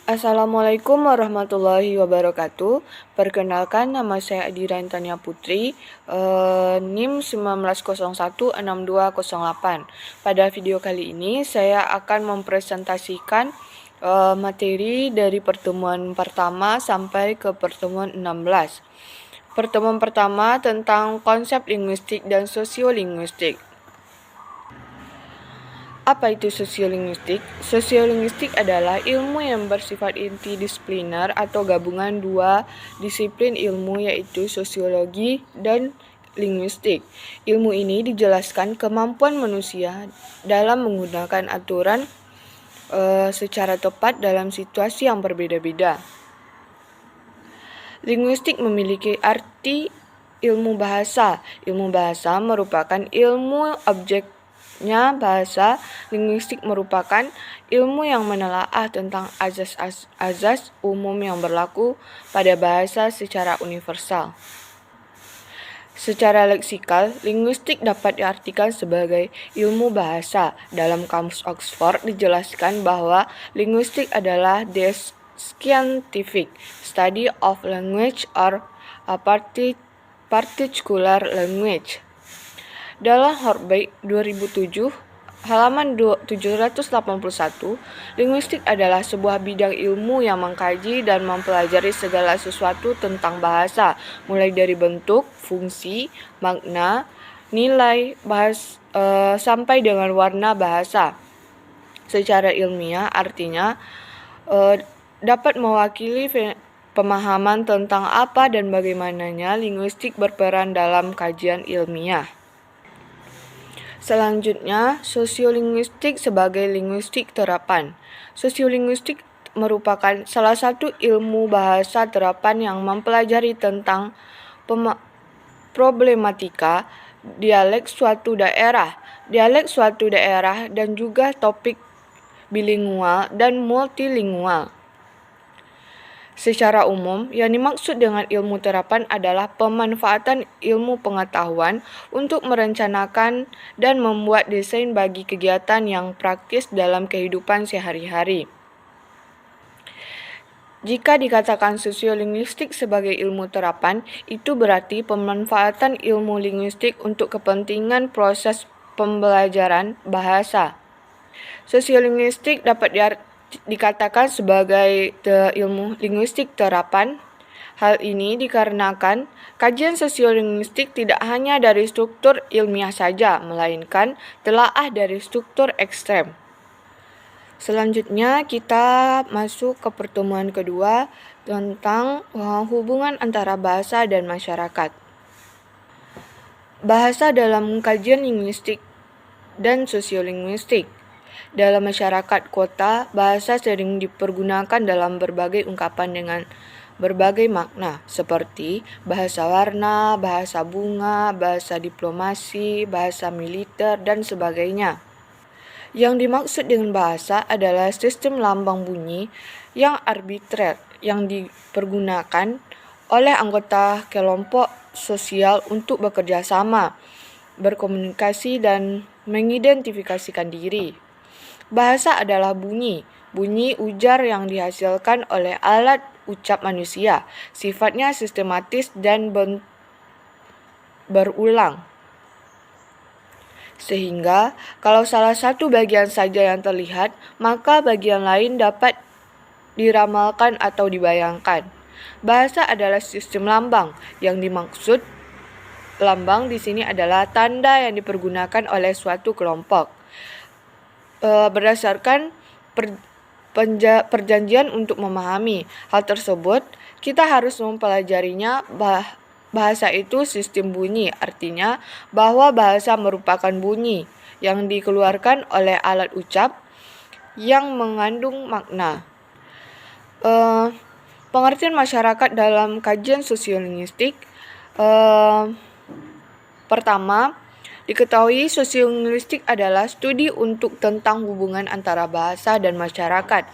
Assalamualaikum warahmatullahi wabarakatuh. Perkenalkan, nama saya Adira Intania Putri, NIM 19016208. Pada video kali ini saya akan mempresentasikan materi dari pertemuan pertama sampai ke pertemuan 16. Pertemuan pertama tentang konsep linguistik dan sosiolinguistik. Apa itu sosiolinguistik? Sosiolinguistik adalah ilmu yang bersifat interdisipliner atau gabungan dua disiplin ilmu, yaitu sosiologi dan linguistik. Ilmu ini dijelaskan kemampuan manusia dalam menggunakan aturan secara tepat dalam situasi yang berbeda-beda. Linguistik memiliki arti ilmu bahasa. Ilmu bahasa merupakan ilmu objeknya bahasa. Linguistik merupakan ilmu yang menelaah tentang azas umum yang berlaku pada bahasa secara universal. Secara leksikal, linguistik dapat diartikan sebagai ilmu bahasa. Dalam Kamus Oxford dijelaskan bahwa linguistik adalah the scientific study of language or a particular language. Dalam Hornbeck 2007, halaman 781, linguistik adalah sebuah bidang ilmu yang mengkaji dan mempelajari segala sesuatu tentang bahasa, mulai dari bentuk, fungsi, makna, nilai, sampai dengan warna bahasa. Secara ilmiah, artinya dapat mewakili pemahaman tentang apa dan bagaimananya linguistik berperan dalam kajian ilmiah. Selanjutnya, sosiolinguistik sebagai linguistik terapan. Sosiolinguistik merupakan salah satu ilmu bahasa terapan yang mempelajari tentang problematika dialek suatu daerah, dan juga topik bilingual dan multilingual. Secara umum, yang dimaksud dengan ilmu terapan adalah pemanfaatan ilmu pengetahuan untuk merencanakan dan membuat desain bagi kegiatan yang praktis dalam kehidupan sehari-hari. Jika dikatakan sosiolinguistik sebagai ilmu terapan, itu berarti pemanfaatan ilmu linguistik untuk kepentingan proses pembelajaran bahasa. Sosiolinguistik dapat dikatakan sebagai ilmu linguistik terapan. Hal ini dikarenakan kajian sosiolinguistik tidak hanya dari struktur ilmiah saja, melainkan telaah dari struktur ekstrem. Selanjutnya kita masuk ke pertemuan kedua tentang hubungan antara bahasa dan masyarakat. Bahasa dalam kajian linguistik dan sosiolinguistik. Dalam masyarakat kota, bahasa sering dipergunakan dalam berbagai ungkapan dengan berbagai makna, seperti bahasa warna, bahasa bunga, bahasa diplomasi, bahasa militer, dan sebagainya. Yang dimaksud dengan bahasa adalah sistem lambang bunyi yang arbitrer yang dipergunakan oleh anggota kelompok sosial untuk bekerja sama, berkomunikasi, dan mengidentifikasikan diri. Bahasa adalah bunyi ujar yang dihasilkan oleh alat ucap manusia. Sifatnya sistematis dan berulang. Sehingga kalau salah satu bagian saja yang terlihat, maka bagian lain dapat diramalkan atau dibayangkan. Bahasa adalah sistem lambang. Yang dimaksud lambang di sini adalah tanda yang dipergunakan oleh suatu kelompok berdasarkan perjanjian untuk memahami. Hal tersebut kita harus mempelajarinya. Bahasa itu sistem bunyi, artinya bahwa bahasa merupakan bunyi yang dikeluarkan oleh alat ucap yang mengandung makna. Pengertian masyarakat dalam kajian sosiolinguistik. Pertama, diketahui sosiolinguistik adalah studi untuk tentang hubungan antara bahasa dan masyarakat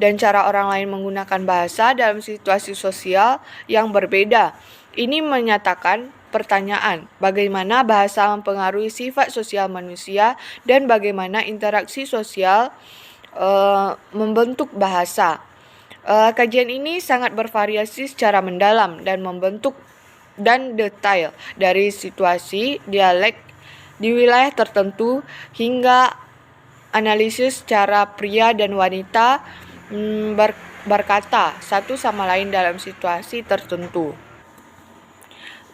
dan cara orang lain menggunakan bahasa dalam situasi sosial yang berbeda. Ini menyatakan pertanyaan, bagaimana bahasa mempengaruhi sifat sosial manusia dan bagaimana interaksi sosial membentuk bahasa. Kajian ini sangat bervariasi secara mendalam dan membentuk dan detail dari situasi dialek di wilayah tertentu hingga analisis secara pria dan wanita berkata satu sama lain dalam situasi tertentu.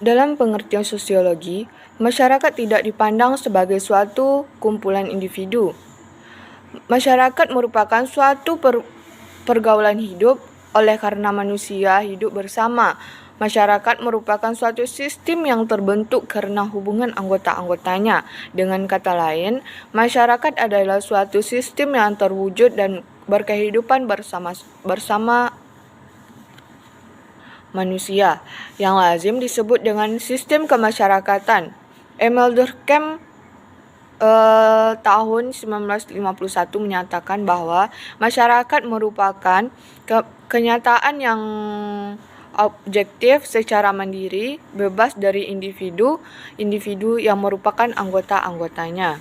Dalam pengertian sosiologi, masyarakat tidak dipandang sebagai suatu kumpulan individu. Masyarakat merupakan suatu pergaulan hidup oleh karena manusia hidup bersama. Masyarakat merupakan suatu sistem yang terbentuk karena hubungan anggota-anggotanya. Dengan kata lain, masyarakat adalah suatu sistem yang terwujud dan berkehidupan bersama manusia, yang lazim disebut dengan sistem kemasyarakatan. Emil Durkheim tahun 1951 menyatakan bahwa masyarakat merupakan kenyataan yang objektif secara mandiri, bebas dari individu yang merupakan anggota-anggotanya.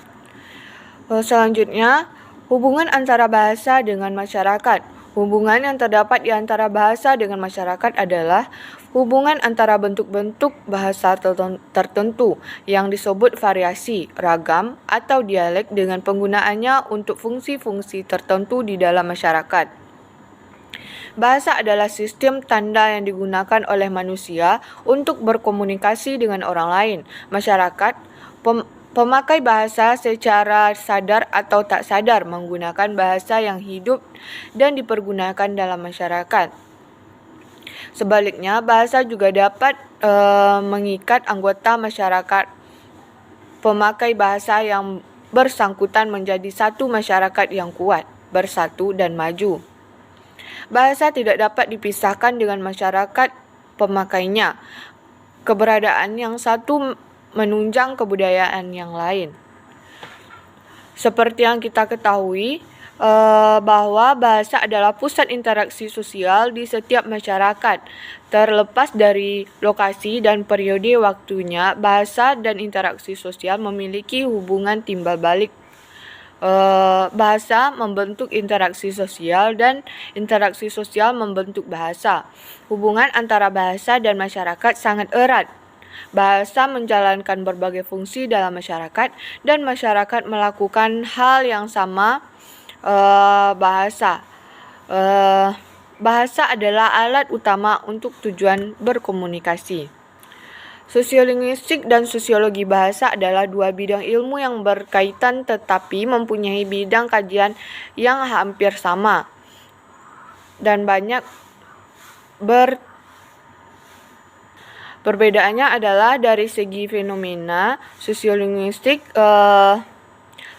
Selanjutnya, hubungan antara bahasa dengan masyarakat. Hubungan yang terdapat di antara bahasa dengan masyarakat adalah hubungan antara bentuk-bentuk bahasa tertentu yang disebut variasi, ragam, atau dialek dengan penggunaannya untuk fungsi-fungsi tertentu di dalam masyarakat. Bahasa adalah sistem tanda yang digunakan oleh manusia untuk berkomunikasi dengan orang lain. Masyarakat, pemakai bahasa secara sadar atau tak sadar menggunakan bahasa yang hidup dan dipergunakan dalam masyarakat. Sebaliknya, bahasa juga dapat mengikat anggota masyarakat. Pemakai bahasa yang bersangkutan menjadi satu masyarakat yang kuat, bersatu dan maju. Bahasa tidak dapat dipisahkan dengan masyarakat pemakainya. Keberadaan yang satu menunjang kebudayaan yang lain. Seperti yang kita ketahui, bahwa bahasa adalah pusat interaksi sosial di setiap masyarakat. Terlepas dari lokasi dan periode waktunya, bahasa dan interaksi sosial memiliki hubungan timbal balik. Bahasa membentuk interaksi sosial dan interaksi sosial membentuk bahasa. Hubungan antara bahasa dan masyarakat sangat erat. Bahasa menjalankan berbagai fungsi dalam masyarakat dan masyarakat melakukan hal yang sama. Bahasa adalah alat utama untuk tujuan berkomunikasi. Sosiolinguistik dan sosiologi bahasa adalah dua bidang ilmu yang berkaitan tetapi mempunyai bidang kajian yang hampir sama dan banyak perbedaannya adalah dari segi fenomena. Sosiolinguistik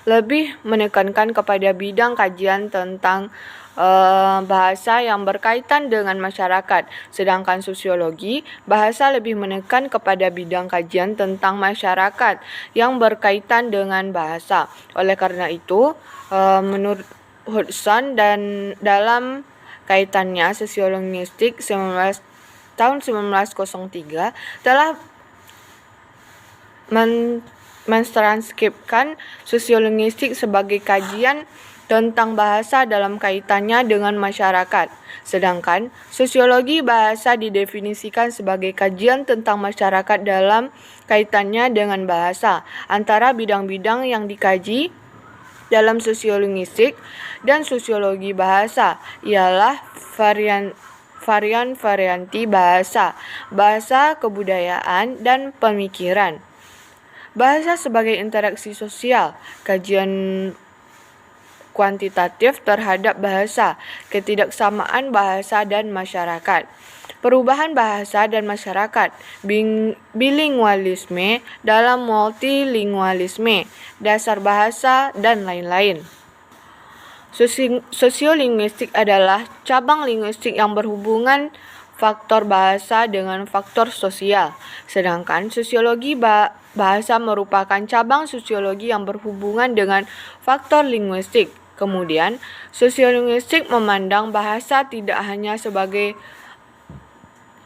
lebih menekankan kepada bidang kajian tentang bahasa yang berkaitan dengan masyarakat, sedangkan sosiologi bahasa lebih menekan kepada bidang kajian tentang masyarakat yang berkaitan dengan bahasa. Oleh karena itu, menurut Hudson dan dalam kaitannya sosiolinguistik tahun 1903 telah mentranskripsikan sosiolinguistik sebagai kajian tentang bahasa dalam kaitannya dengan masyarakat. Sedangkan sosiologi bahasa didefinisikan sebagai kajian tentang masyarakat dalam kaitannya dengan bahasa. Antara bidang-bidang yang dikaji dalam sosiolinguistik dan sosiologi bahasa ialah varian-varianti bahasa, bahasa kebudayaan, dan pemikiran. Bahasa sebagai interaksi sosial, kajian kuantitatif terhadap bahasa, ketidaksamaan bahasa dan masyarakat, perubahan bahasa dan masyarakat, bilingualisme dalam multilingualisme, dasar bahasa, dan lain-lain. Sosiolinguistik adalah cabang linguistik yang berhubungan faktor bahasa dengan faktor sosial, sedangkan sosiologi bahasa merupakan cabang sosiologi yang berhubungan dengan faktor linguistik. Kemudian, sosiolinguistik memandang bahasa tidak hanya sebagai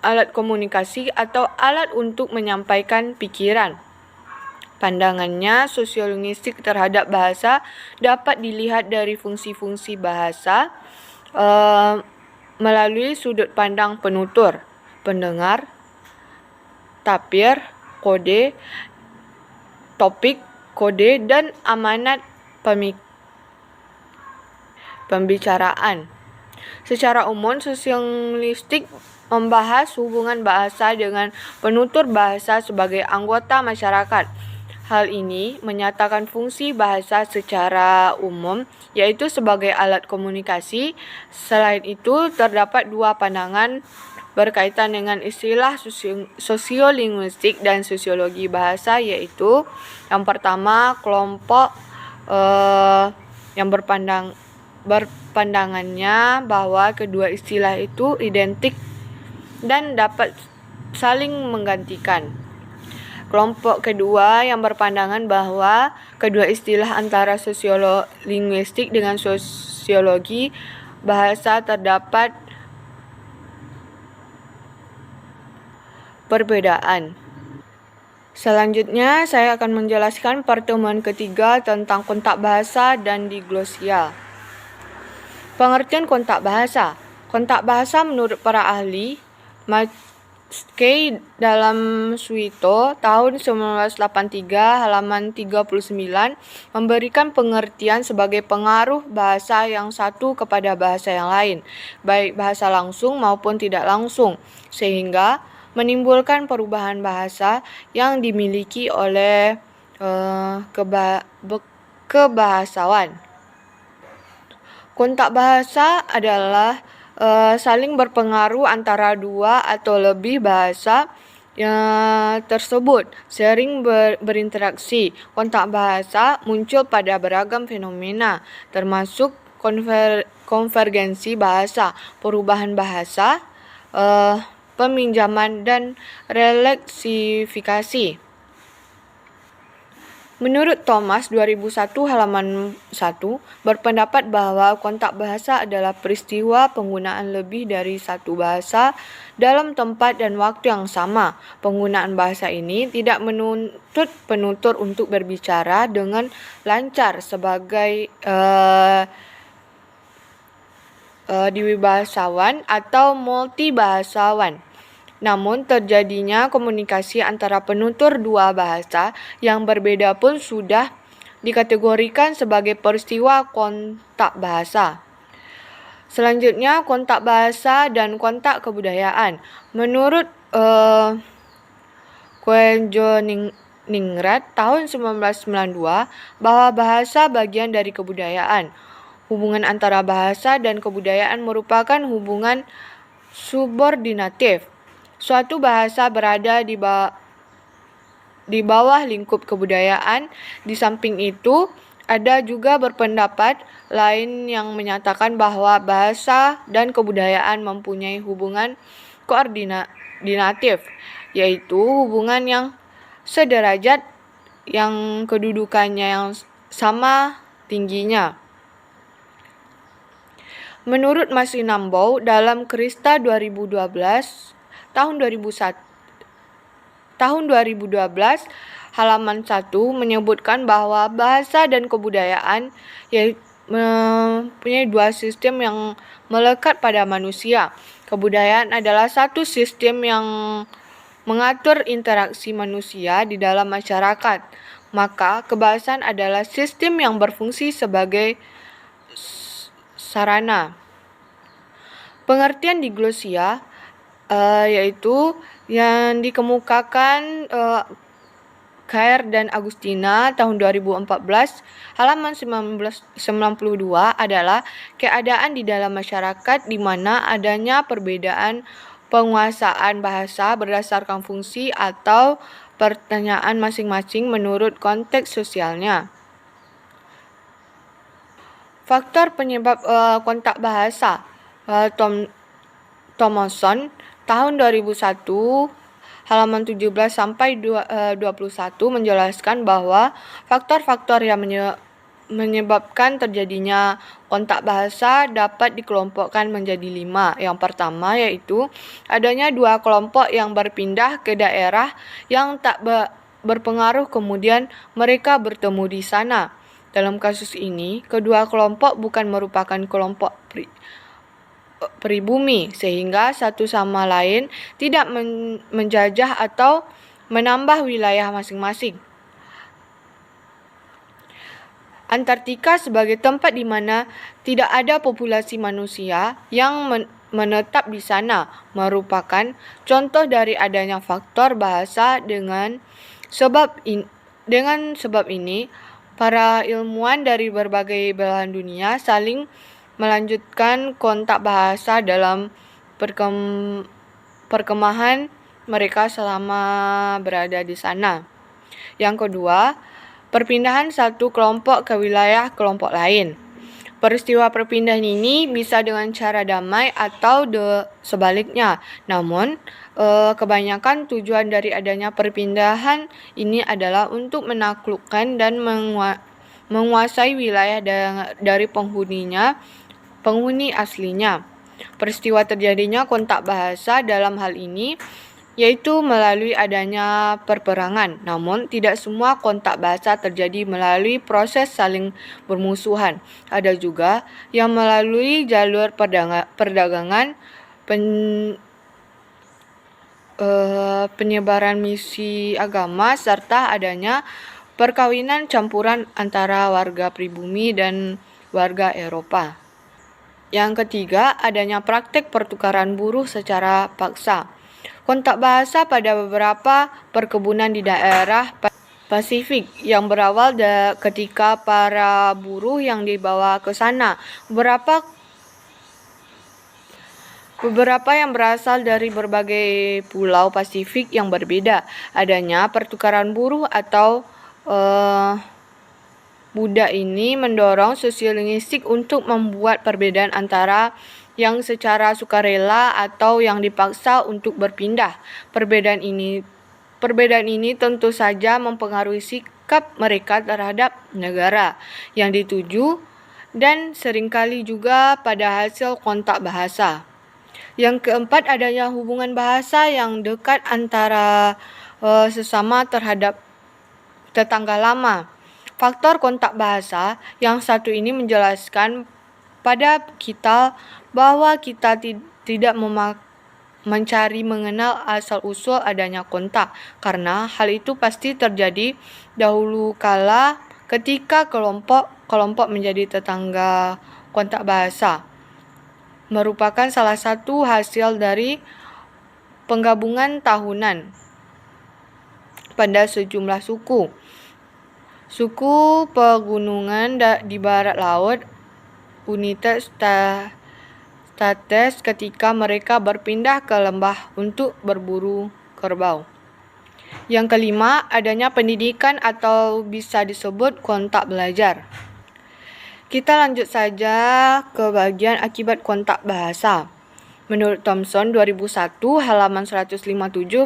alat komunikasi atau alat untuk menyampaikan pikiran. Pandangannya sosiolinguistik terhadap bahasa dapat dilihat dari fungsi-fungsi bahasa, melalui sudut pandang penutur, pendengar, tapir, kode, topik, kode, dan amanat pembicaraan. Secara umum, sosiolinguistik membahas hubungan bahasa dengan penutur bahasa sebagai anggota masyarakat. Hal ini menyatakan fungsi bahasa secara umum, yaitu sebagai alat komunikasi. Selain itu, terdapat dua pandangan berkaitan dengan istilah sosiolinguistik dan sosiologi bahasa, yaitu yang pertama, kelompok yang berpandangannya bahwa kedua istilah itu identik dan dapat saling menggantikan. Kelompok kedua yang berpandangan bahwa kedua istilah antara sosiolinguistik dengan sosiologi bahasa terdapat perbedaan. Selanjutnya, saya akan menjelaskan pertemuan ketiga tentang kontak bahasa dan diglosia. Pengertian kontak bahasa. Kontak bahasa menurut para ahli, Mackey dalam Suito tahun 1983 halaman 39 memberikan pengertian sebagai pengaruh bahasa yang satu kepada bahasa yang lain, baik bahasa langsung maupun tidak langsung, sehingga menimbulkan perubahan bahasa yang dimiliki oleh kebahasawan. Kontak bahasa adalah saling berpengaruh antara dua atau lebih bahasa tersebut sering berinteraksi. Kontak bahasa muncul pada beragam fenomena, termasuk konvergensi bahasa, perubahan bahasa, peminjaman, dan releksifikasi. Menurut Thomas 2001 halaman 1 berpendapat bahwa kontak bahasa adalah peristiwa penggunaan lebih dari satu bahasa dalam tempat dan waktu yang sama. Penggunaan bahasa ini tidak menuntut penutur untuk berbicara dengan lancar sebagai dwibahasawan atau multibahasawan. Namun, terjadinya komunikasi antara penutur dua bahasa yang berbeda pun sudah dikategorikan sebagai peristiwa kontak bahasa. Selanjutnya, kontak bahasa dan kontak kebudayaan. Menurut Kwenjoningrat tahun 1992 bahwa bahasa bagian dari kebudayaan. Hubungan antara bahasa dan kebudayaan merupakan hubungan subordinatif. Suatu bahasa berada di bawah lingkup kebudayaan. Di samping itu, ada juga berpendapat lain yang menyatakan bahwa bahasa dan kebudayaan mempunyai hubungan koordinatif, yaitu hubungan yang sederajat yang kedudukannya yang sama tingginya. Menurut Masinambo dalam Krista 2012 tahun 2012 halaman 1 menyebutkan bahwa bahasa dan kebudayaan mempunyai dua sistem yang melekat pada manusia. Kebudayaan adalah satu sistem yang mengatur interaksi manusia di dalam masyarakat, maka kebahasaan adalah sistem yang berfungsi sebagai sarana. Pengertian diglosia yaitu yang dikemukakan Khair dan Agustina tahun 2014 halaman 1992 adalah keadaan di dalam masyarakat di mana adanya perbedaan penguasaan bahasa berdasarkan fungsi atau pertanyaan masing-masing menurut konteks sosialnya. Faktor penyebab kontak bahasa. Thomason tahun 2001 halaman 17 sampai 21 menjelaskan bahwa faktor-faktor yang menyebabkan terjadinya kontak bahasa dapat dikelompokkan menjadi 5. Yang pertama yaitu adanya dua kelompok yang berpindah ke daerah yang tak berpengaruh, kemudian mereka bertemu di sana. Dalam kasus ini, kedua kelompok bukan merupakan kelompok pribumi sehingga satu sama lain tidak menjajah atau menambah wilayah masing-masing. Antartika sebagai tempat di mana tidak ada populasi manusia yang menetap di sana merupakan contoh dari adanya faktor bahasa. Dengan sebab ini, para ilmuwan dari berbagai belahan dunia saling melanjutkan kontak bahasa dalam perkemahan mereka selama berada di sana. Yang kedua, perpindahan satu kelompok ke wilayah kelompok lain. Peristiwa perpindahan ini bisa dengan cara damai atau sebaliknya. Namun, kebanyakan tujuan dari adanya perpindahan ini adalah untuk menaklukkan dan menguasai wilayah dari penghuni aslinya. Peristiwa terjadinya kontak bahasa dalam hal ini yaitu melalui adanya perperangan. Namun, tidak semua kontak bahasa terjadi melalui proses saling bermusuhan. Ada juga yang melalui jalur perdagangan, penyebaran misi agama, serta adanya perkawinan campuran antara warga pribumi dan warga Eropa. Yang ketiga, adanya praktek pertukaran buruh secara paksa. Kontak bahasa pada beberapa perkebunan di daerah Pasifik yang berawal ketika para buruh yang dibawa ke sana. Beberapa yang berasal dari berbagai pulau Pasifik yang berbeda. Adanya pertukaran buruh atau budak ini mendorong sosiolinguistik untuk membuat perbedaan antara yang secara sukarela atau yang dipaksa untuk berpindah. Perbedaan ini tentu saja mempengaruhi sikap mereka terhadap negara yang dituju dan seringkali juga pada hasil kontak bahasa. Yang keempat, adanya hubungan bahasa yang dekat antara sesama terhadap tetangga lama. Faktor kontak bahasa yang satu ini menjelaskan pada kita bahwa kita tidak mencari mengenal asal-usul adanya kontak, karena hal itu pasti terjadi dahulu kala ketika kelompok menjadi tetangga. Kontak bahasa merupakan salah satu hasil dari penggabungan tahunan pada sejumlah suku. Suku pegunungan di barat laut United States ketika mereka berpindah ke lembah untuk berburu kerbau. Yang kelima, adanya pendidikan atau bisa disebut kontak belajar. Kita lanjut saja ke bagian akibat kontak bahasa. Menurut Thomson 2001 halaman 157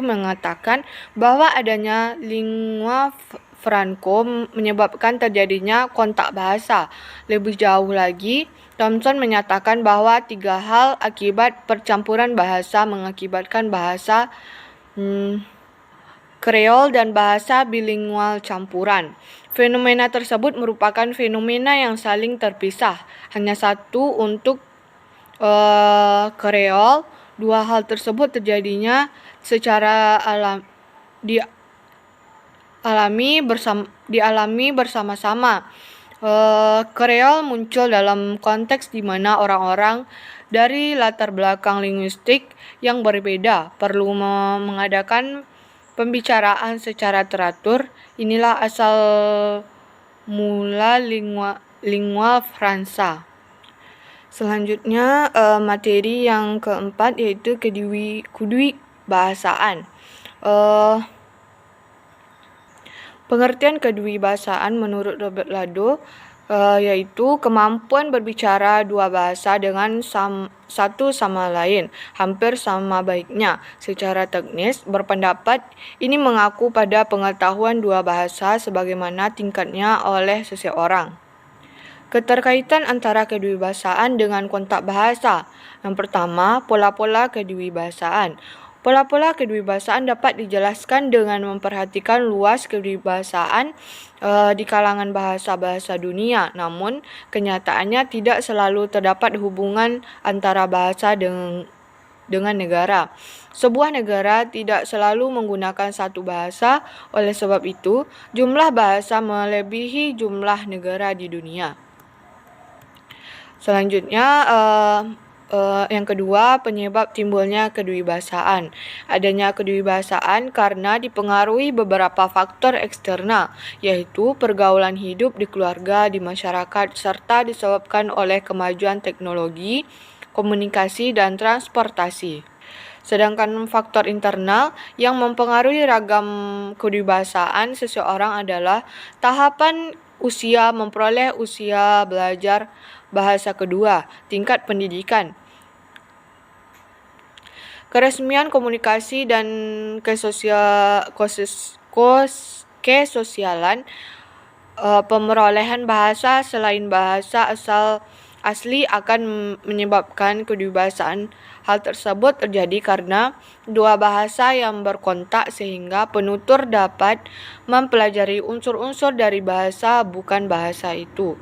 mengatakan bahwa adanya lingua franco menyebabkan terjadinya kontak bahasa. Lebih jauh lagi, Thomson menyatakan bahwa 3 hal akibat percampuran bahasa mengakibatkan bahasa Kreol dan bahasa bilingual campuran. Fenomena tersebut merupakan fenomena yang saling terpisah. Hanya satu untuk Kreol. 2 hal tersebut terjadinya secara dialami bersama-sama. Kreol muncul dalam konteks di mana orang-orang dari latar belakang linguistik yang berbeda perlu mengadakan pembicaraan secara teratur. Inilah asal mula lingua franca. Selanjutnya materi yang keempat yaitu kedewibahasaan. Pengertian kedewibahasaan menurut Robert Lado yaitu kemampuan berbicara dua bahasa dengan satu sama lain, hampir sama baiknya. Secara teknis, berpendapat ini mengaku pada pengetahuan dua bahasa sebagaimana tingkatnya oleh seseorang. Keterkaitan antara kedewibahasaan dengan kontak bahasa. Yang pertama, pola-pola kedewibahasaan. Pola-pola kedewibasaan dapat dijelaskan dengan memperhatikan luas kedewibasaan di kalangan bahasa-bahasa dunia. Namun, kenyataannya tidak selalu terdapat hubungan antara bahasa dengan negara. Sebuah negara tidak selalu menggunakan satu bahasa, oleh sebab itu, jumlah bahasa melebihi jumlah negara di dunia. Selanjutnya, yang kedua, penyebab timbulnya kedewibasaan. Adanya kedewibasaan karena dipengaruhi beberapa faktor eksternal, yaitu pergaulan hidup di keluarga, di masyarakat, serta disebabkan oleh kemajuan teknologi, komunikasi, dan transportasi. Sedangkan faktor internal yang mempengaruhi ragam kedewibasaan seseorang adalah tahapan usia memperoleh usia belajar bahasa kedua, tingkat pendidikan, keresmian komunikasi dan kesosialan, pemerolehan bahasa selain bahasa asli akan menyebabkan kedewibasaan. Hal tersebut terjadi karena dua bahasa yang berkontak sehingga penutur dapat mempelajari unsur-unsur dari bahasa bukan bahasa ibu.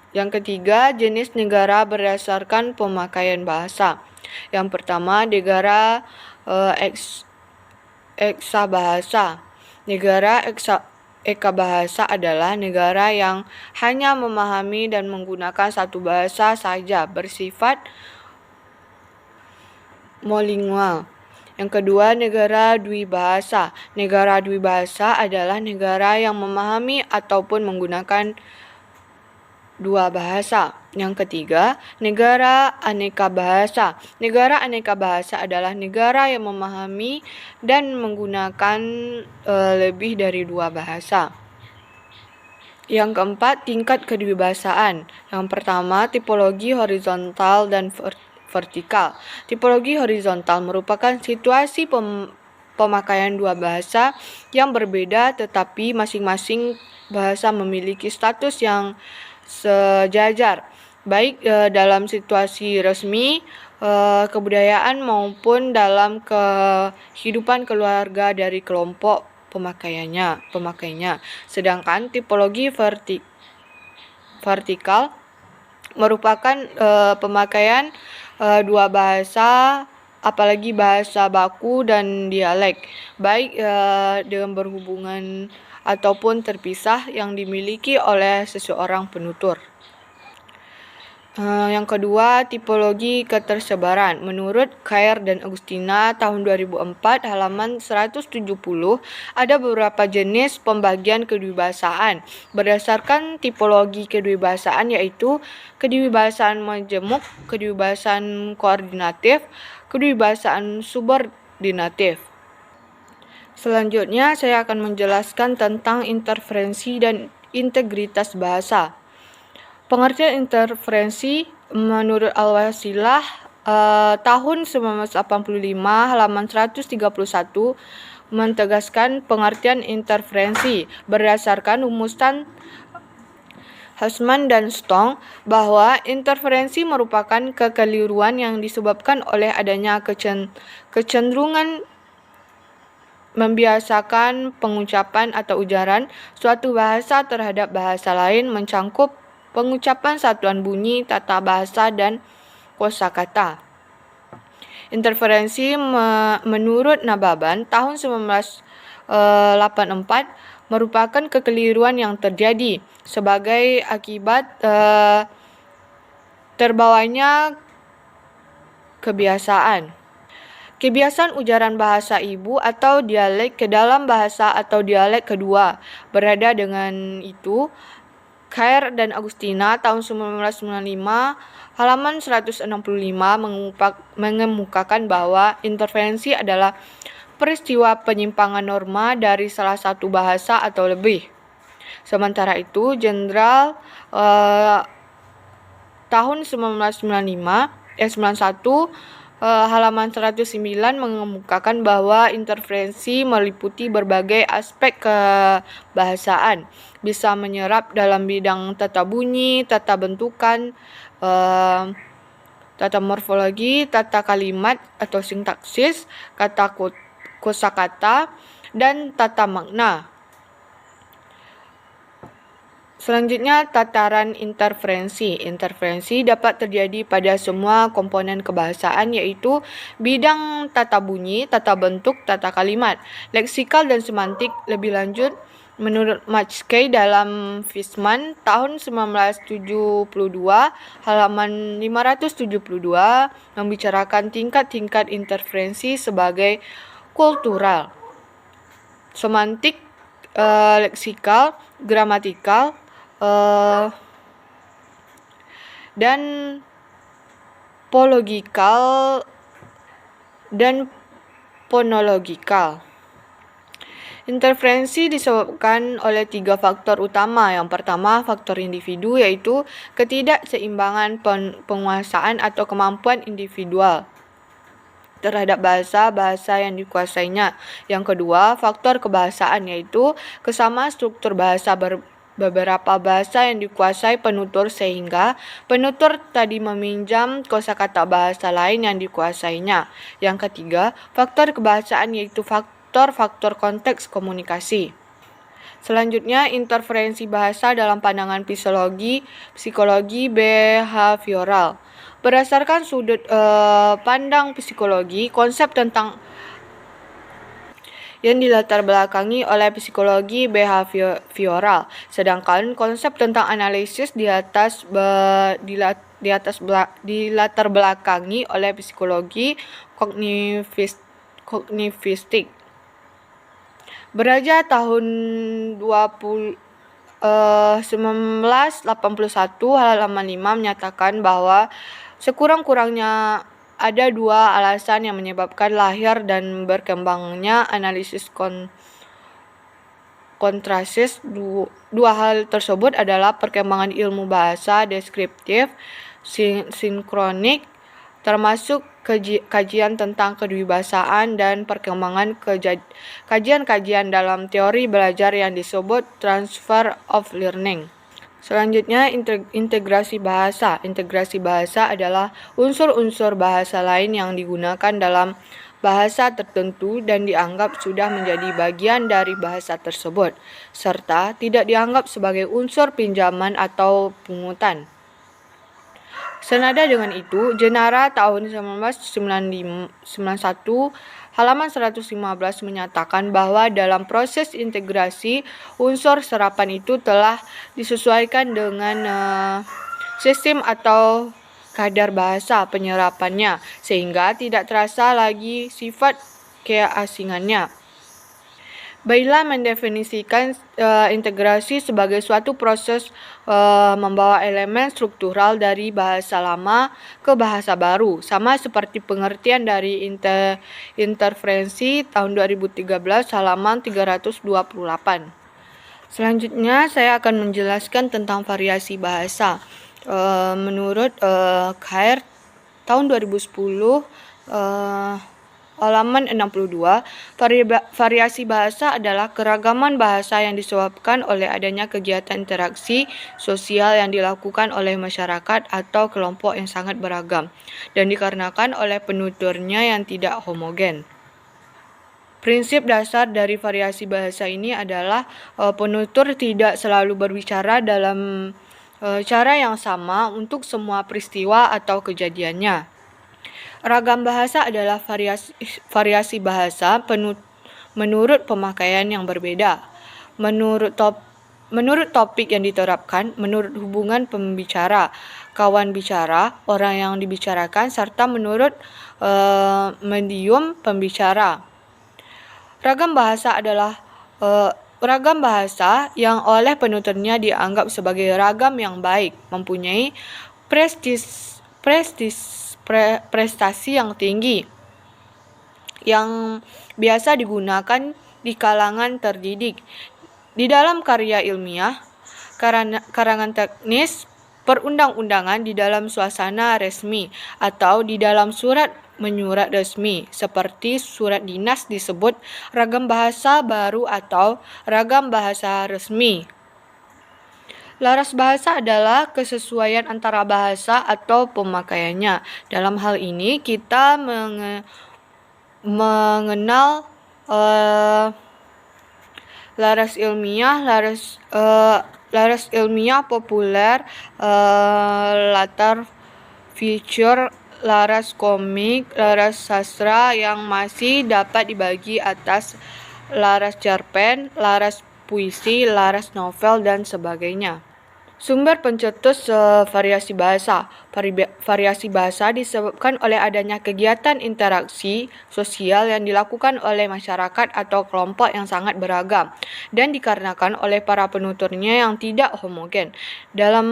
Yang ketiga, jenis negara berdasarkan pemakaian bahasa. Yang pertama, negara eksabahasa. Negara ekabahasa adalah negara yang hanya memahami dan menggunakan satu bahasa saja, bersifat molingual. Yang kedua, negara dwibahasa. Negara dwibahasa adalah negara yang memahami ataupun menggunakan dua bahasa. Yang ketiga, negara aneka bahasa. Negara aneka bahasa adalah negara yang memahami dan menggunakan lebih dari dua bahasa. Yang keempat, tingkat kedewibasaan. Yang pertama, tipologi horizontal dan vertikal. Tipologi horizontal merupakan situasi pemakaian dua bahasa yang berbeda tetapi masing-masing bahasa memiliki status yang sejajar, baik dalam situasi resmi, kebudayaan maupun dalam kehidupan keluarga dari kelompok pemakainya. Sedangkan tipologi vertikal merupakan pemakaian dua bahasa, apalagi bahasa baku dan dialek, baik dengan berhubungan ataupun terpisah yang dimiliki oleh seseorang penutur. Yang kedua, tipologi ketersebaran. Menurut Khair dan Agustina tahun 2004 halaman 170, ada beberapa jenis pembagian kedewibasaan berdasarkan tipologi kedewibasaan, yaitu kedewibasaan majemuk, kedewibasaan koordinatif, kedewibasaan subordinatif. Selanjutnya, saya akan menjelaskan tentang interferensi dan integritas bahasa. Pengertian interferensi menurut Al-Wasilah tahun 1985 halaman 131 mentegaskan pengertian interferensi berdasarkan rumusan Hussman dan Stong bahwa interferensi merupakan kekeliruan yang disebabkan oleh adanya kecenderungan membiasakan pengucapan atau ujaran suatu bahasa terhadap bahasa lain, mencangkup pengucapan satuan bunyi, tata bahasa, dan kosakata. Interferensi menurut Nababan tahun 1984 merupakan kekeliruan yang terjadi sebagai akibat terbawanya kebiasaan ujaran bahasa ibu atau dialek ke dalam bahasa atau dialek kedua. Berada dengan itu, Khair dan Agustina tahun 1995 halaman 165 mengemukakan bahwa interferensi adalah peristiwa penyimpangan norma dari salah satu bahasa atau lebih. Sementara itu, Jenderal tahun 91 halaman 109 mengemukakan bahwa interferensi meliputi berbagai aspek kebahasaan, bisa menyerap dalam bidang tata bunyi, tata bentukan, tata morfologi, tata kalimat atau sintaksis, kata kosakata, dan tata makna. Selanjutnya, tataran interferensi. Interferensi dapat terjadi pada semua komponen kebahasaan, yaitu bidang tata bunyi, tata bentuk, tata kalimat, leksikal dan semantik. Lebih lanjut, menurut Mackay dalam Fishman tahun 1972, halaman 572, membicarakan tingkat-tingkat interferensi sebagai kultural, semantik, leksikal, gramatikal, dan pologikal dan fonologikal. Interferensi disebabkan oleh 3 faktor utama. Yang pertama, faktor individu, yaitu ketidakseimbangan penguasaan atau kemampuan individual terhadap bahasa yang dikuasainya. Yang kedua, faktor kebahasaan, yaitu kesamaan struktur bahasa beberapa bahasa yang dikuasai penutur, sehingga penutur tadi meminjam kosakata bahasa lain yang dikuasainya. Yang ketiga, faktor kebahasaan, yaitu faktor konteks komunikasi. Selanjutnya, interferensi bahasa dalam pandangan psikologi behavioral. Berdasarkan sudut pandang psikologi, konsep tentang yang dilatar belakangi oleh psikologi behavioral, sedangkan konsep tentang analisis dilatar belakangi oleh psikologi kognitistik. Beraja tahun 1981 halaman 5 menyatakan bahwa sekurang-kurangnya ada 2 alasan yang menyebabkan lahir dan berkembangnya analisis kontrastis. Dua hal tersebut adalah perkembangan ilmu bahasa deskriptif sinkronik, termasuk kajian tentang kedewasaan, dan perkembangan kajian-kajian dalam teori belajar yang disebut transfer of learning. Selanjutnya, integrasi bahasa. Integrasi bahasa adalah unsur-unsur bahasa lain yang digunakan dalam bahasa tertentu dan dianggap sudah menjadi bagian dari bahasa tersebut, serta tidak dianggap sebagai unsur pinjaman atau pungutan. Senada dengan itu, Jenara tahun 1991 halaman 115 menyatakan bahwa dalam proses integrasi, unsur serapan itu telah disesuaikan dengan sistem atau kadar bahasa penyerapannya, sehingga tidak terasa lagi sifat keasingannya. Bailey mendefinisikan integrasi sebagai suatu proses membawa elemen struktural dari bahasa lama ke bahasa baru, sama seperti pengertian dari interferensi tahun 2013 halaman 328. Selanjutnya, saya akan menjelaskan tentang variasi bahasa. Menurut Khair tahun 2010 halaman 62, variasi bahasa adalah keragaman bahasa yang disebabkan oleh adanya kegiatan interaksi sosial yang dilakukan oleh masyarakat atau kelompok yang sangat beragam, dan dikarenakan oleh penuturnya yang tidak homogen. Prinsip dasar dari variasi bahasa ini adalah penutur tidak selalu berbicara dalam cara yang sama untuk semua peristiwa atau kejadiannya. Ragam bahasa adalah variasi bahasa menurut pemakaian yang berbeda, menurut topik yang diterapkan, menurut hubungan pembicara, kawan bicara, orang yang dibicarakan, serta menurut medium pembicara. Ragam bahasa adalah ragam bahasa yang oleh penuturnya dianggap sebagai ragam yang baik, mempunyai prestasi yang tinggi, yang biasa digunakan di kalangan terdidik, di dalam karya ilmiah, karangan teknis, perundang-undangan di dalam suasana resmi atau di dalam surat menyurat resmi, seperti surat dinas disebut ragam bahasa baru atau ragam bahasa resmi. Laras bahasa adalah kesesuaian antara bahasa atau pemakaiannya. Dalam hal ini kita mengenal laras ilmiah, laras ilmiah populer, latar feature, laras komik, laras sastra yang masih dapat dibagi atas laras cerpen, laras puisi, laras novel, dan sebagainya. Sumber pencetus variasi bahasa. Variasi bahasa disebabkan oleh adanya kegiatan interaksi sosial yang dilakukan oleh masyarakat atau kelompok yang sangat beragam dan dikarenakan oleh para penuturnya yang tidak homogen. Dalam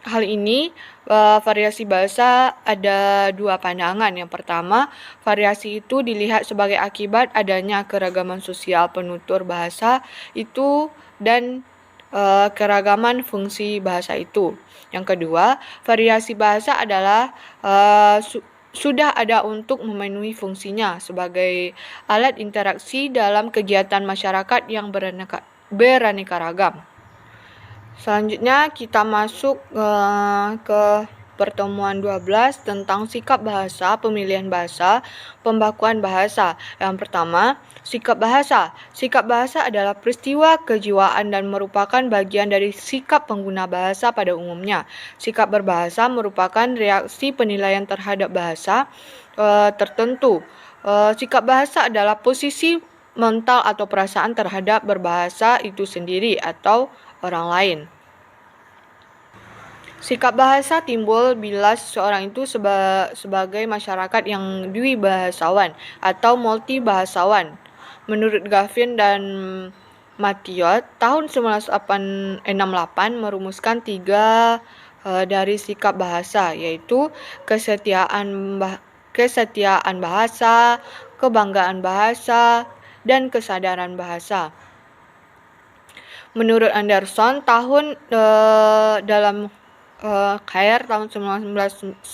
hal ini, variasi bahasa ada dua pandangan. Yang pertama, variasi itu dilihat sebagai akibat adanya keragaman sosial penutur bahasa itu dan keragaman fungsi bahasa itu. Yang kedua, variasi bahasa adalah sudah ada untuk memenuhi fungsinya sebagai alat interaksi dalam kegiatan masyarakat yang beraneka ragam. Selanjutnya kita masuk ke pertemuan 12 tentang sikap bahasa, pemilihan bahasa, pembakuan bahasa. Yang pertama, sikap bahasa. Sikap bahasa adalah peristiwa kejiwaan dan merupakan bagian dari sikap pengguna bahasa pada umumnya. Sikap berbahasa merupakan reaksi penilaian terhadap bahasa tertentu. Sikap bahasa adalah posisi mental atau perasaan terhadap berbahasa itu sendiri atau orang lain. Sikap bahasa timbul bila seseorang itu sebagai masyarakat yang dwibahasawan atau multibahasawan. Menurut Gavin dan Mathiot, tahun 1968 merumuskan 3 dari sikap bahasa, yaitu kesetiaan bahasa, kebanggaan bahasa, dan kesadaran bahasa. Menurut Anderson, dalam Cair tahun 1995,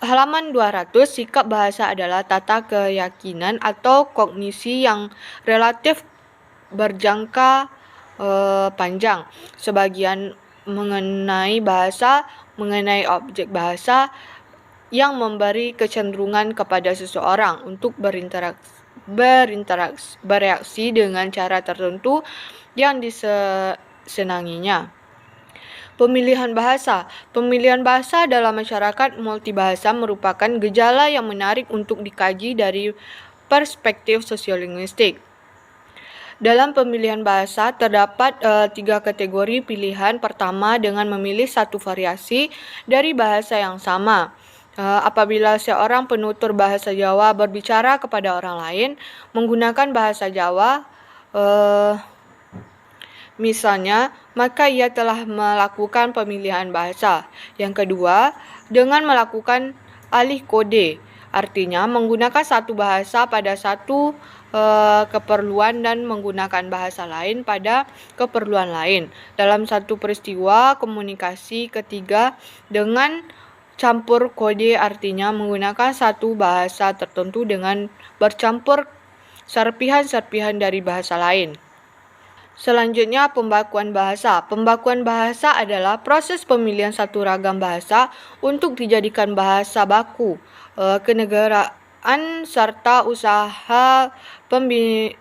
halaman 200, sikap bahasa adalah tata keyakinan atau kognisi yang relatif berjangka panjang. Sebagian mengenai bahasa, mengenai objek bahasa yang memberi kecenderungan kepada seseorang untuk bereaksi dengan cara tertentu yang disenanginya. Pemilihan bahasa. Pemilihan bahasa dalam masyarakat multibahasa merupakan gejala yang menarik untuk dikaji dari perspektif sosiolinguistik. Dalam pemilihan bahasa terdapat 3 kategori pilihan. Pertama, dengan memilih satu variasi dari bahasa yang sama. Apabila seorang penutur bahasa Jawa berbicara kepada orang lain menggunakan bahasa Jawa, misalnya, maka ia telah melakukan pemilihan bahasa. Yang kedua, dengan melakukan alih kode, artinya menggunakan satu bahasa pada satu keperluan dan menggunakan bahasa lain pada keperluan lain. Dalam satu peristiwa komunikasi. Ketiga, dengan campur kode, artinya menggunakan satu bahasa tertentu dengan bercampur serpihan-serpihan dari bahasa lain. Selanjutnya, pembakuan bahasa. Pembakuan bahasa adalah proses pemilihan satu ragam bahasa untuk dijadikan bahasa baku. Kenegaraan serta usaha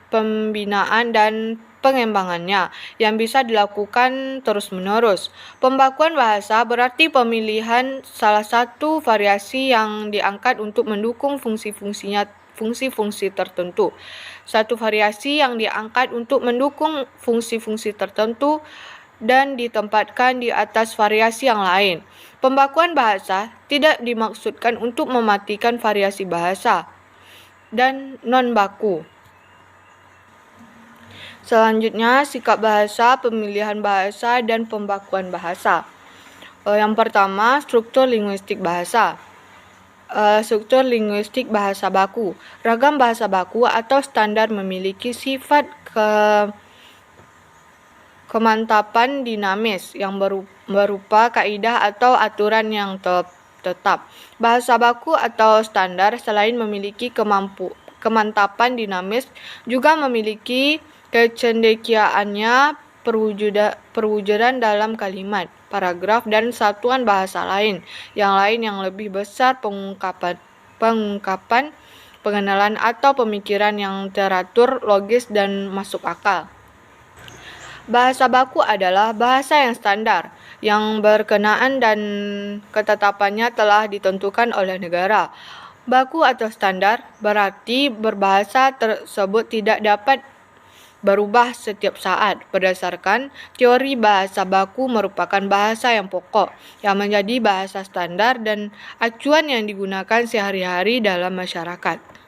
pembinaan dan pengembangannya yang bisa dilakukan terus-menerus. Pembakuan bahasa berarti pemilihan salah satu variasi yang diangkat untuk mendukung fungsi-fungsi tertentu. Satu variasi yang diangkat untuk mendukung fungsi-fungsi tertentu dan ditempatkan di atas variasi yang lain. Pembakuan bahasa tidak dimaksudkan untuk mematikan variasi bahasa dan non-baku. Selanjutnya, sikap bahasa, pemilihan bahasa, dan pembakuan bahasa. Yang pertama, struktur linguistik bahasa. Struktur linguistik bahasa baku. Ragam bahasa baku atau standar memiliki sifat Kemantapan dinamis yang berupa kaidah atau aturan yang tetap. Bahasa baku atau standar selain memiliki kemantapan dinamis juga memiliki kecendekiaannya perwujudan dalam kalimat, paragraf, dan satuan bahasa lain yang lebih besar pengungkapan, pengenalan atau pemikiran yang teratur, logis, dan masuk akal. Bahasa baku adalah bahasa yang standar, yang berkenaan dan ketetapannya telah ditentukan oleh negara. Baku atau standar berarti berbahasa tersebut tidak dapat berubah setiap saat. Berdasarkan teori bahasa baku merupakan bahasa yang pokok, yang menjadi bahasa standar dan acuan yang digunakan sehari-hari dalam masyarakat.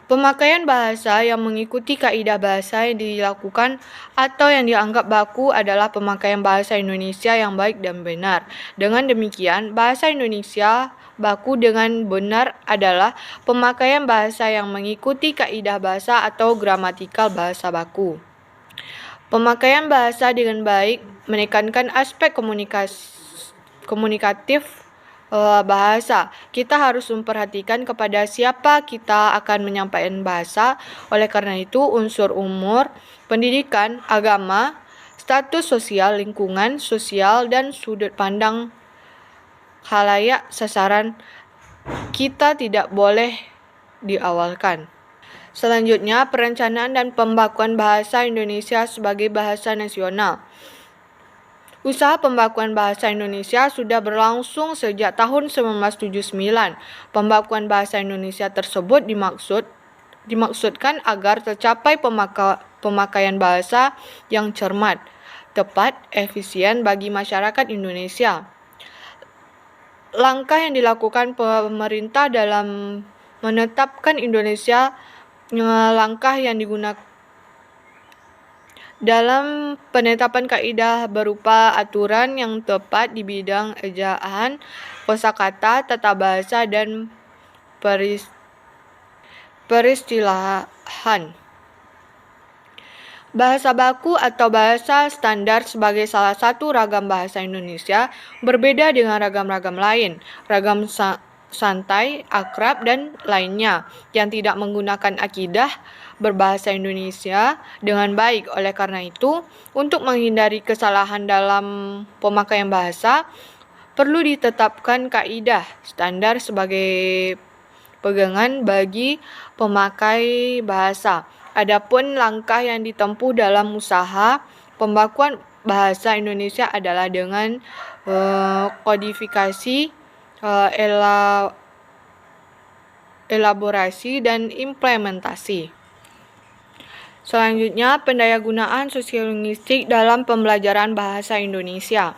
Pemakaian bahasa yang mengikuti kaidah bahasa yang dilakukan atau yang dianggap baku adalah pemakaian bahasa Indonesia yang baik dan benar. Dengan demikian, bahasa Indonesia baku dengan benar adalah pemakaian bahasa yang mengikuti kaidah bahasa atau gramatikal bahasa baku. Pemakaian bahasa dengan baik menekankan aspek komunikatif bahasa. Kita harus memperhatikan kepada siapa kita akan menyampaikan bahasa. Oleh karena itu, unsur umur, pendidikan, agama, status sosial, lingkungan sosial, dan sudut pandang khalayak sasaran kita tidak boleh diawalkan. Selanjutnya, perencanaan dan pembakuan bahasa Indonesia sebagai bahasa nasional. Usaha pembakuan bahasa Indonesia sudah berlangsung sejak tahun 1979. Pembakuan bahasa Indonesia tersebut dimaksudkan agar tercapai pemakaian bahasa yang cermat, tepat, efisien bagi masyarakat Indonesia. Langkah yang dilakukan pemerintah dalam menetapkan Indonesia, langkah yang digunakan dalam penetapan kaidah berupa aturan yang tepat di bidang ejaan, kosakata, tata bahasa, dan peristilahan. Bahasa baku atau bahasa standar sebagai salah satu ragam bahasa Indonesia berbeda dengan ragam-ragam lain, ragam santai, akrab, dan lainnya yang tidak menggunakan akidah berbahasa Indonesia dengan baik. Oleh karena itu, untuk menghindari kesalahan dalam pemakaian bahasa, perlu ditetapkan kaidah standar sebagai pegangan bagi pemakai bahasa. Adapun langkah yang ditempuh dalam usaha pembakuan bahasa Indonesia adalah dengan kodifikasi, elaborasi, dan implementasi. Selanjutnya, pendayagunaan sosiolinguistik dalam pembelajaran bahasa Indonesia.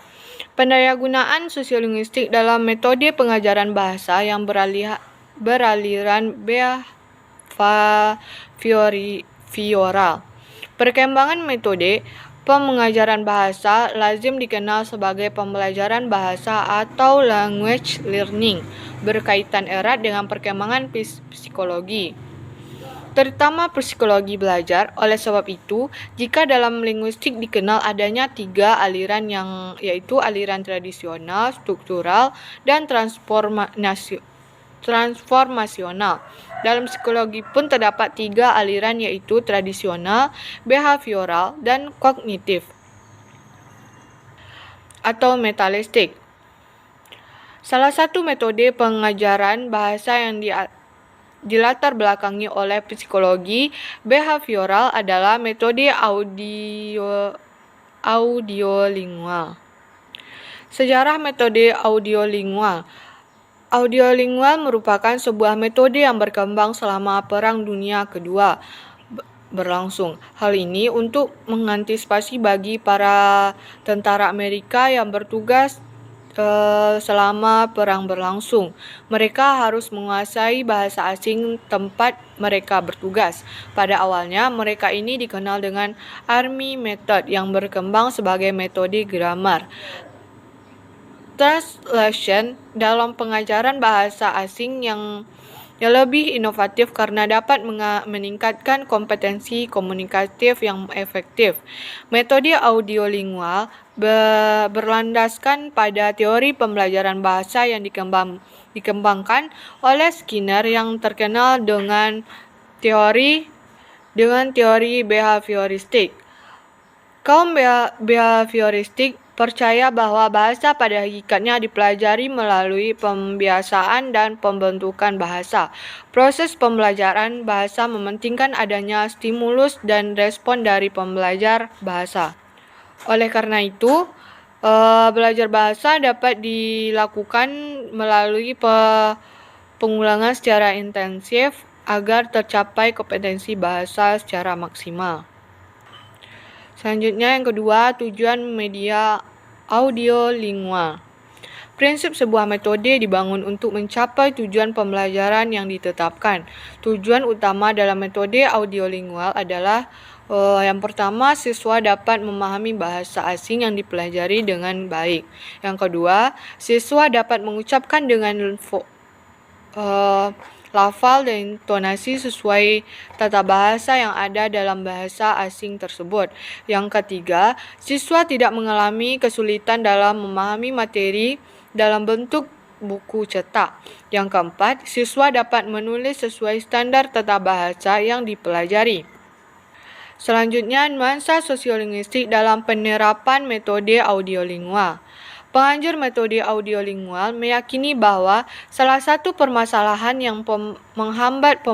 Pendayagunaan sosiolinguistik dalam metode pengajaran bahasa yang beraliran behavioral. Perkembangan metode pengajaran bahasa lazim dikenal sebagai pembelajaran bahasa atau language learning, berkaitan erat dengan perkembangan psikologi, terutama psikologi belajar. Oleh sebab itu, jika dalam linguistik dikenal adanya 3 aliran yaitu aliran tradisional, struktural, dan transformasional. Dalam psikologi pun terdapat 3 aliran yaitu tradisional, behavioral, dan kognitif atau metalistik. Salah satu metode pengajaran bahasa yang dilatar belakangi oleh psikologi behavioral adalah metode audiolingual. Sejarah metode audiolingual. Audiolingual merupakan sebuah metode yang berkembang selama Perang Dunia Kedua berlangsung. Hal ini untuk mengantisipasi bagi para tentara Amerika yang bertugas selama perang berlangsung. Mereka harus menguasai bahasa asing tempat mereka bertugas. Pada awalnya, mereka ini dikenal dengan Army Method yang berkembang sebagai metode grammar translation dalam pengajaran bahasa asing yang yang lebih inovatif karena dapat meningkatkan kompetensi komunikatif yang efektif. Metode audiolingual berlandaskan pada teori pembelajaran bahasa yang dikembangkan oleh Skinner yang terkenal dengan teori behavioristik. Kaum behavioristik percaya bahwa bahasa pada hakikatnya dipelajari melalui pembiasaan dan pembentukan bahasa. Proses pembelajaran bahasa mementingkan adanya stimulus dan respon dari pembelajar bahasa. Oleh karena itu, belajar bahasa dapat dilakukan melalui pengulangan secara intensif agar tercapai kompetensi bahasa secara maksimal. Selanjutnya yang kedua, tujuan media audiolingual. Prinsip sebuah metode dibangun untuk mencapai tujuan pembelajaran yang ditetapkan. Tujuan utama dalam metode audiolingual adalah yang pertama, siswa dapat memahami bahasa asing yang dipelajari dengan baik. Yang kedua, siswa dapat mengucapkan dengan lafal dan intonasi sesuai tata bahasa yang ada dalam bahasa asing tersebut. Yang ketiga, siswa tidak mengalami kesulitan dalam memahami materi dalam bentuk buku cetak. Yang keempat, siswa dapat menulis sesuai standar tata bahasa yang dipelajari. Selanjutnya, nuansa sosiolinguistik dalam penerapan metode audiolingual. Penganjur metode audiolingual meyakini bahwa salah satu permasalahan yang menghambat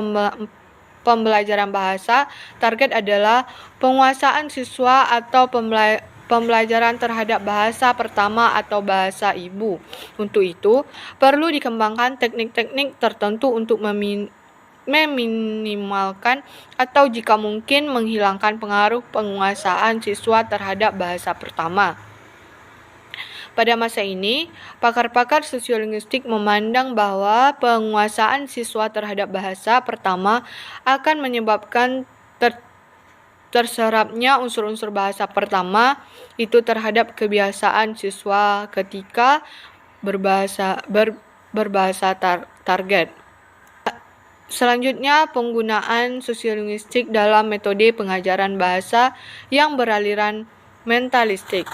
pembelajaran bahasa target adalah penguasaan siswa atau pembelajaran terhadap bahasa pertama atau bahasa ibu. Untuk itu, perlu dikembangkan teknik-teknik tertentu untuk meminimalkan atau jika mungkin menghilangkan pengaruh penguasaan siswa terhadap bahasa pertama. Pada masa ini, pakar-pakar sosiolinguistik memandang bahwa penguasaan siswa terhadap bahasa pertama akan menyebabkan terserapnya unsur-unsur bahasa pertama itu terhadap kebiasaan siswa ketika berbahasa target. Selanjutnya, penggunaan sosiolinguistik dalam metode pengajaran bahasa yang beraliran mentalistik.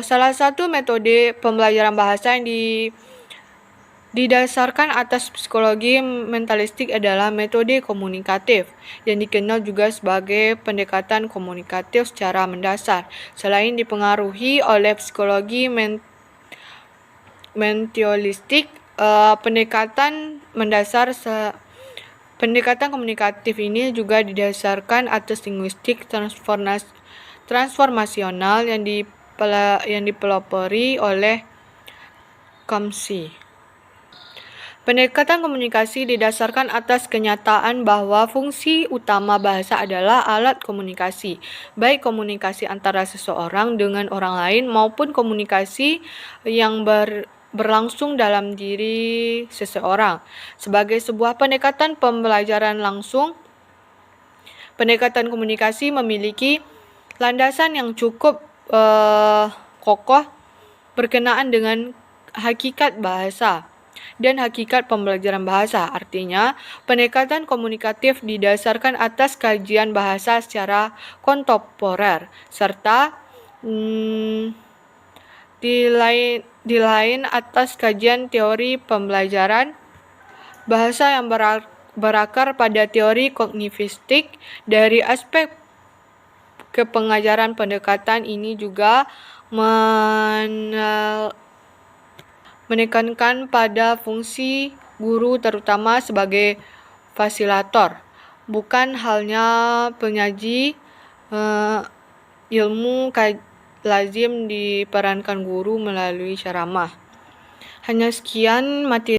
Salah satu metode pembelajaran bahasa yang didasarkan atas psikologi mentalistik adalah metode komunikatif, yang dikenal juga sebagai pendekatan komunikatif secara mendasar. Selain dipengaruhi oleh psikologi mentalistik, pendekatan komunikatif ini juga didasarkan atas linguistik transformasional yang dipelopori oleh Chomsky. Pendekatan komunikasi didasarkan atas kenyataan bahwa fungsi utama bahasa adalah alat komunikasi, baik komunikasi antara seseorang dengan orang lain maupun komunikasi yang berlangsung dalam diri seseorang. Sebagai sebuah pendekatan pembelajaran langsung, pendekatan komunikasi memiliki landasan yang cukup kokoh berkenaan dengan hakikat bahasa dan hakikat pembelajaran bahasa. Artinya, pendekatan komunikatif didasarkan atas kajian bahasa secara kontemporer, serta di lain atas kajian teori pembelajaran bahasa yang berakar pada teori kognitivistik. Dari aspek kepengajaran, pendekatan ini juga menekankan pada fungsi guru terutama sebagai fasilitator, bukan hanya penyaji ilmu lazim diperankan guru melalui ceramah. Hanya sekian materi